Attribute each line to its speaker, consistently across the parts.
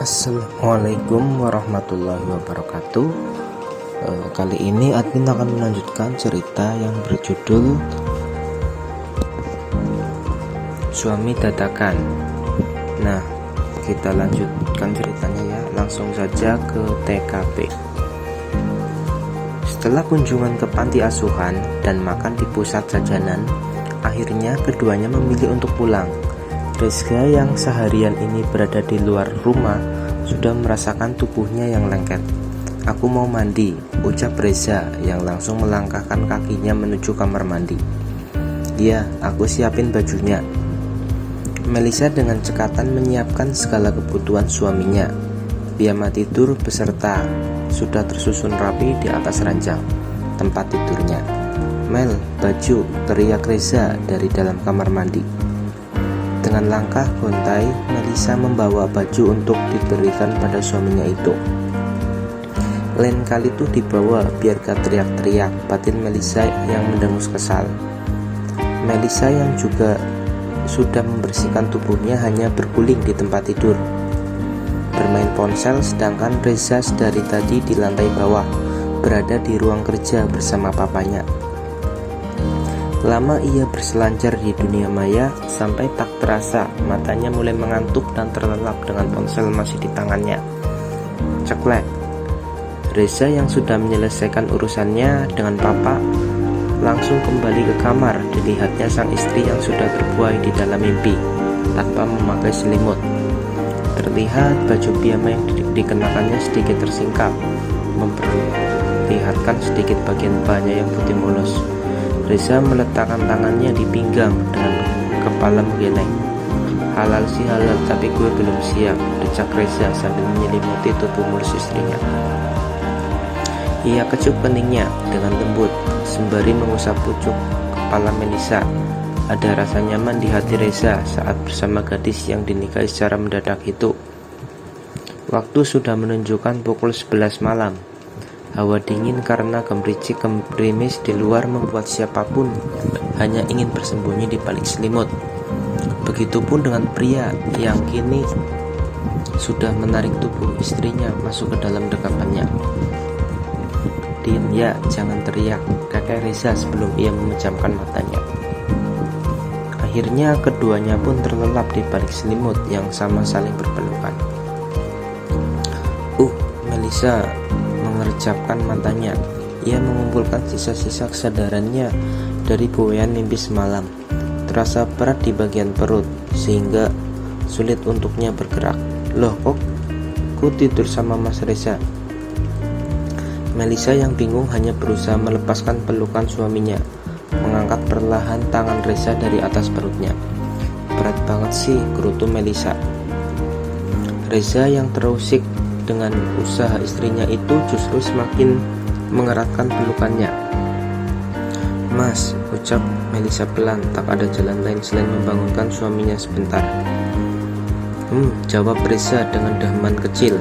Speaker 1: Assalamualaikum warahmatullahi wabarakatuh. Kali ini admin akan melanjutkan cerita yang berjudul Suami Dadakan. Nah, kita lanjutkan ceritanya ya. Langsung saja ke TKP. Setelah kunjungan ke panti asuhan dan makan di pusat jajanan, akhirnya keduanya memilih untuk pulang. Reza yang seharian ini berada di luar rumah sudah merasakan tubuhnya yang lengket. "Aku mau mandi," ucap Reza yang langsung melangkahkan kakinya menuju kamar mandi. "Ya, aku siapin bajunya." Melisa dengan cekatan menyiapkan segala kebutuhan suaminya. Piyama tidur beserta sudah tersusun rapi di atas ranjang tempat tidurnya. "Mel, baju," teriak Reza dari dalam kamar mandi. Dengan langkah gontai, Melisa membawa baju untuk diberikan pada suaminya itu. Lain kali tuh dibawa biar gak teriak-teriak, batin Melisa yang mendengus kesal. Melisa yang juga sudah membersihkan tubuhnya hanya berguling di tempat tidur, bermain ponsel, sedangkan Reza dari tadi di lantai bawah, berada di ruang kerja bersama papanya. Lama ia berselancar di dunia maya sampai tak terasa matanya mulai mengantuk dan terlelap dengan ponsel masih di tangannya. Ceklek. Reza yang sudah menyelesaikan urusannya dengan papa langsung kembali ke kamar. Dilihatnya sang istri yang sudah terbuai di dalam mimpi tanpa memakai selimut. Terlihat baju piyama yang dikenakannya sedikit tersingkap, memperlihatkan sedikit bagian pahanya yang putih mulus. Reza meletakkan tangannya di pinggang dengan kepala menggeleng. "Halal sih halal, tapi gue belum siap," decak Reza sambil menyelimuti tubuh mulus istrinya. Ia kecup keningnya dengan lembut sembari mengusap pucuk kepala Melisa. Ada rasa nyaman di hati Reza saat bersama gadis yang dinikahi secara mendadak itu. Waktu sudah menunjukkan pukul 11 malam. Hawa dingin karena gemericik gerimis di luar membuat siapapun hanya ingin bersembunyi di balik selimut. Begitupun dengan pria yang kini sudah menarik tubuh istrinya masuk ke dalam dekapannya. "Diam ya, jangan teriak," kakak Reza sebelum ia memejamkan matanya. Akhirnya keduanya pun terlelap di balik selimut yang sama saling berpelukan. Melisa mengerjapkan matanya. Ia mengumpulkan sisa-sisa kesadarannya dari buayan mimpi semalam. Terasa berat di bagian perut sehingga sulit untuknya bergerak. "Loh, kok ku tidur sama Mas Reza?" Melisa yang bingung hanya berusaha melepaskan pelukan suaminya, mengangkat perlahan tangan Reza dari atas perutnya. "Berat banget sih," gerutu Melisa. Reza yang terusik dengan usaha istrinya itu justru semakin mengeratkan pelukannya. "Mas," ucap Melisa pelan, tak ada jalan lain selain membangunkan suaminya sebentar. Jawab Reza dengan dahaman kecil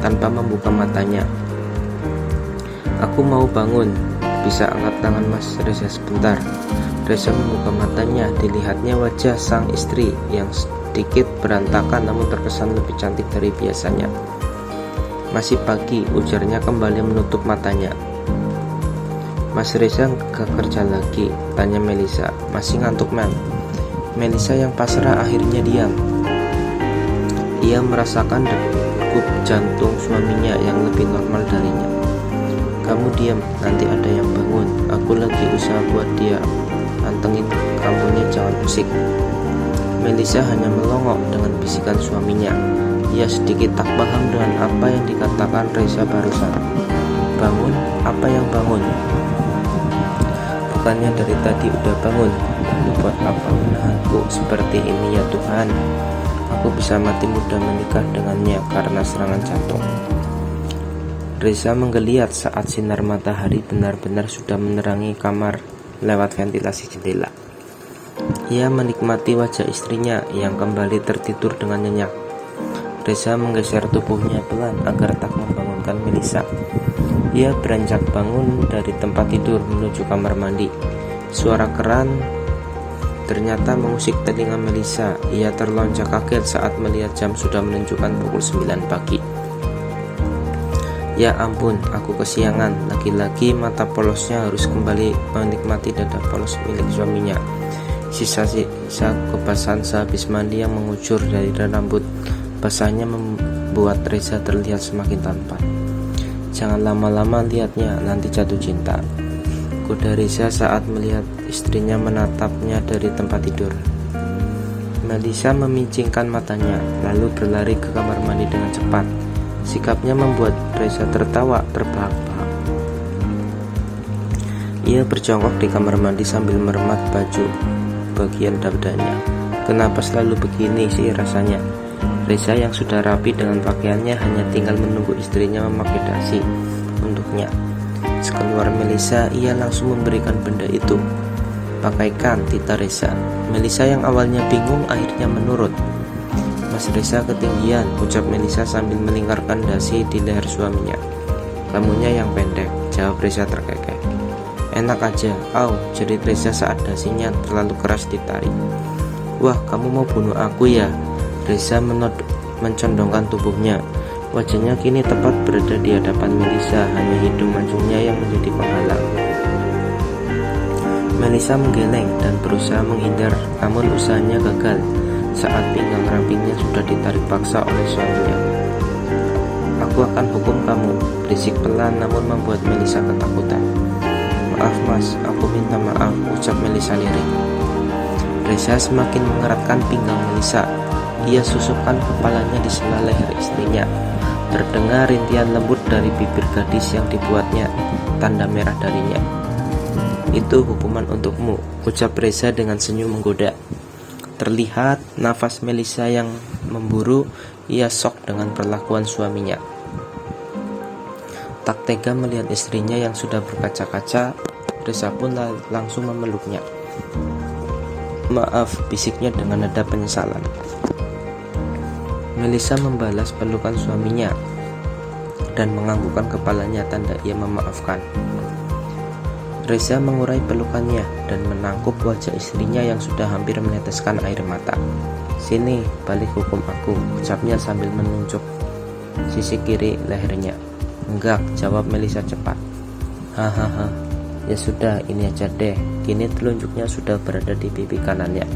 Speaker 1: tanpa membuka matanya. "Aku mau bangun, bisa angkat tangan Mas Reza sebentar?" Reza membuka matanya, dilihatnya wajah sang istri yang sedikit berantakan namun terkesan lebih cantik dari biasanya. "Masih pagi," ujarnya kembali menutup matanya. "Mas Reza gak kerja lagi?" tanya Melisa. "Masih ngantuk, Mel." Melisa yang pasrah akhirnya diam. Ia merasakan degup jantung suaminya yang lebih normal darinya. "Kamu diam, nanti ada yang bangun. Aku lagi usaha buat dia. Pantengin kamunya, jangan musik." Melisa hanya melongok dengan bisikan suaminya. Ia sedikit tak paham dengan apa yang dikatakan Reza barusan. "Bangun? Apa yang bangun? Bukannya dari tadi udah bangun? Lalu buat apa menahanku seperti ini ya Tuhan? Aku bisa mati muda menikah dengannya karena serangan jantung." Reza menggeliat saat sinar matahari benar-benar sudah menerangi kamar lewat ventilasi jendela. Ia menikmati wajah istrinya yang kembali tertidur dengan nyenyak. Reza menggeser tubuhnya pelan agar tak membangunkan Melisa. Ia beranjak bangun dari tempat tidur menuju kamar mandi. Suara keran ternyata mengusik telinga Melisa. Ia terlonjak kaget saat melihat jam sudah menunjukkan pukul 9 pagi. Ya ampun, aku kesiangan. Lagi-lagi mata polosnya harus kembali menikmati dada polos milik suaminya. Sisa-sisa kebasahan sehabis mandi yang mengucur dari rambut basahnya membuat Reza terlihat semakin tampan. Jangan lama-lama lihatnya, nanti jatuh cinta, goda Reza saat melihat istrinya menatapnya dari tempat tidur. Melisa memicingkan matanya, lalu berlari ke kamar mandi dengan cepat. Sikapnya membuat Reza tertawa terbahak-bahak. Ia berjongkok di kamar mandi sambil meremat baju bagian dadanya. Kenapa selalu begini sih rasanya? Reza yang sudah rapi dengan pakaiannya hanya tinggal menunggu istrinya memakai dasi untuknya. Sekeluar Melisa, ia langsung memberikan benda itu. Pakaikan, tita Reza. Melisa yang awalnya bingung akhirnya menurut. Mas Reza ketinggian, ucap Melisa sambil melingkarkan dasi di leher suaminya. Kamunya yang pendek, jawab Reza terkekeh. Enak aja, au, jerit Reza saat dasinya terlalu keras ditarik. Wah, kamu mau bunuh aku ya? Reza mencondongkan tubuhnya. Wajahnya kini tepat berada di hadapan Melisa, hanya hidung mancungnya yang menjadi penghalang. Melisa menggeleng dan berusaha menghindar, namun usahanya gagal saat pinggang rampingnya sudah ditarik paksa oleh suaminya. Aku akan hukum kamu, berisik pelan namun membuat Melisa ketakutan. Maaf mas, aku minta maaf, ucap Melisa lirik. Reza semakin mengeratkan pinggang Melisa. Ia susupkan kepalanya di sela leher istrinya. Terdengar rintian lembut dari bibir gadis yang dibuatnya tanda merah darinya. Itu hukuman untukmu, ucap Reza dengan senyum menggoda. Terlihat nafas Melisa yang memburu. Ia syok dengan perlakuan suaminya. Tak tega melihat istrinya yang sudah berkaca-kaca, Reza pun langsung memeluknya. Maaf, bisiknya dengan nada penyesalan. Melisa membalas pelukan suaminya dan menganggukkan kepalanya tanda ia memaafkan. Reza mengurai pelukannya dan menangkup wajah istrinya yang sudah hampir meneteskan air mata. Sini, balik hukum aku, ucapnya sambil menunjuk sisi kiri lehernya. Enggak, jawab Melisa cepat. Hahaha, ya sudah, ini aja deh. Kini telunjuknya sudah berada di pipi kanannya.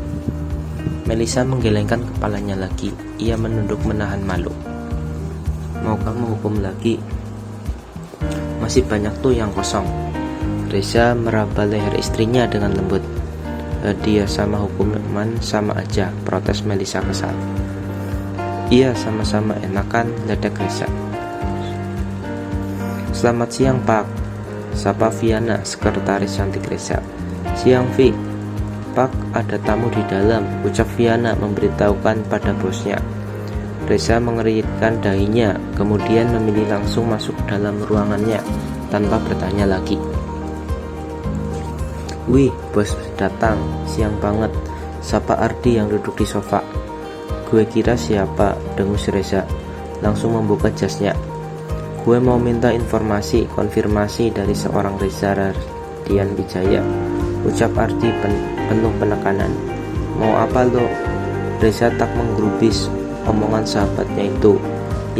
Speaker 1: Melisa menggelengkan kepalanya lagi. Ia menunduk menahan malu. Mau kamu hukum lagi? Masih banyak tuh yang kosong. Reza meraba leher istrinya dengan lembut. Dia sama hukuman sama aja, protes Melisa kesal. Iya, sama-sama enakan, ledek Reza. Selamat siang Pak, sapa Viana, sekretaris cantik Reza. Siang Vi. Pak, ada tamu di dalam, ucap Viana memberitahukan pada bosnya. Reza mengeritkan dahinya, kemudian memilih langsung masuk dalam ruangannya tanpa bertanya lagi. Wih, bos datang, siang banget, sapa Ardi yang duduk di sofa. Gue kira siapa, dengus Reza, langsung membuka jasnya. Gue mau minta informasi, konfirmasi dari seorang Reza Radian Wijaya, ucap Ardi penuh penekanan. Mau apa lo? Reza tak menggerubis omongan sahabatnya itu.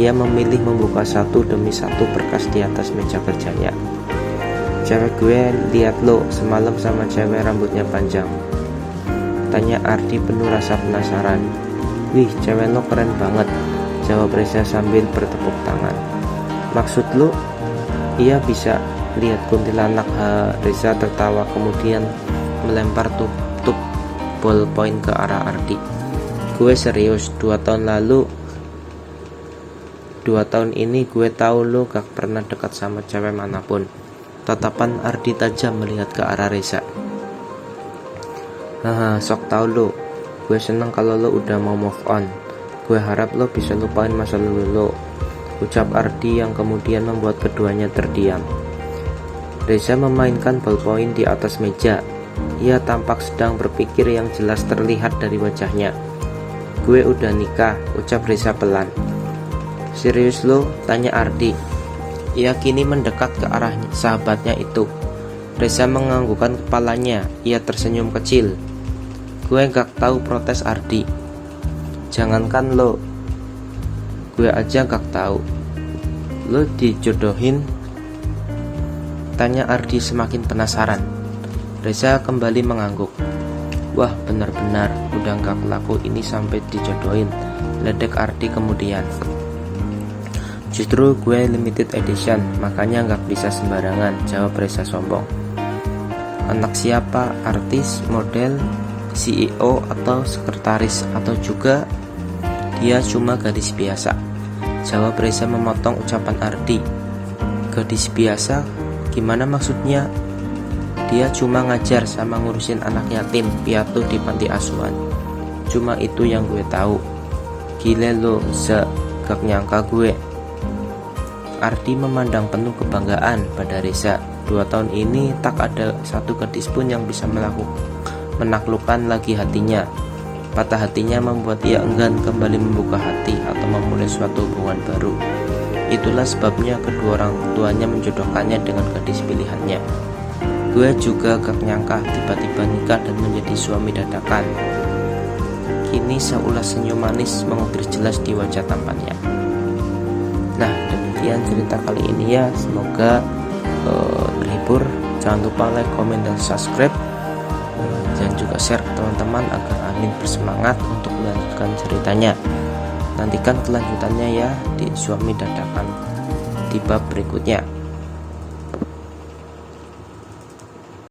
Speaker 1: Ia memilih membuka satu demi satu berkas di atas meja kerjanya. Cewek gue lihat lo semalam sama cewek rambutnya panjang, tanya Ardi penuh rasa penasaran. Wih, cewek lo keren banget, jawab Reza sambil bertepuk tangan. Maksud lo? Ia bisa lihat kuntilanak. Reza tertawa kemudian melempar tutup ballpoint ke arah Ardi. Gue serius, 2 tahun ini gue tahu lo gak pernah dekat sama cewek manapun. Tatapan Ardi tajam melihat ke arah Reza. Haha, sok tahu lo. Gue seneng kalau lo udah mau move on. Gue harap lo bisa lupain masa lalu lo, ucap Ardi yang kemudian membuat keduanya terdiam. Reza memainkan ballpoint di atas meja. Ia tampak sedang berpikir yang jelas terlihat dari wajahnya. Gue udah nikah, ucap Reza pelan. Serius lo? Tanya Ardi. Ia kini mendekat ke arah sahabatnya itu. Reza menganggukkan kepalanya. Ia tersenyum kecil. Gue gak tahu, protes Ardi. Jangankan lo, gue aja gak tahu. Lo dijodohin? Tanya Ardi semakin penasaran. Reza kembali mengangguk. Wah, benar-benar udah gak laku ini sampai dijodohin, ledek Ardi kemudian. Justru gue limited edition, makanya gak bisa sembarangan, jawab Reza sombong. Anak siapa? Artis, model, CEO, atau sekretaris, atau juga dia cuma gadis biasa, jawab Reza memotong ucapan Ardi. Gadis biasa? Gimana maksudnya? Dia cuma ngajar sama ngurusin anak yatim piatu di panti asuhan. Cuma itu yang gue tahu. Gile lo, gak nyangka gue. Ardi memandang penuh kebanggaan pada Reza. 2 tahun ini tak ada satu gadis pun yang bisa menaklukkan lagi hatinya. Patah hatinya membuat ia enggan kembali membuka hati atau memulai suatu hubungan baru. Itulah sebabnya kedua orang tuanya menjodohkannya dengan gadis pilihannya. Gue juga gak nyangka tiba-tiba nikah dan menjadi suami dadakan. Kini seulas senyum manis mengukir jelas di wajah tampannya. Nah, demikian cerita kali ini ya. Semoga terhibur. Jangan lupa like, komen, dan subscribe, dan juga share ke teman-teman agar Amin bersemangat untuk melanjutkan ceritanya. Nantikan kelanjutannya ya di Suami Dadakan di bab berikutnya.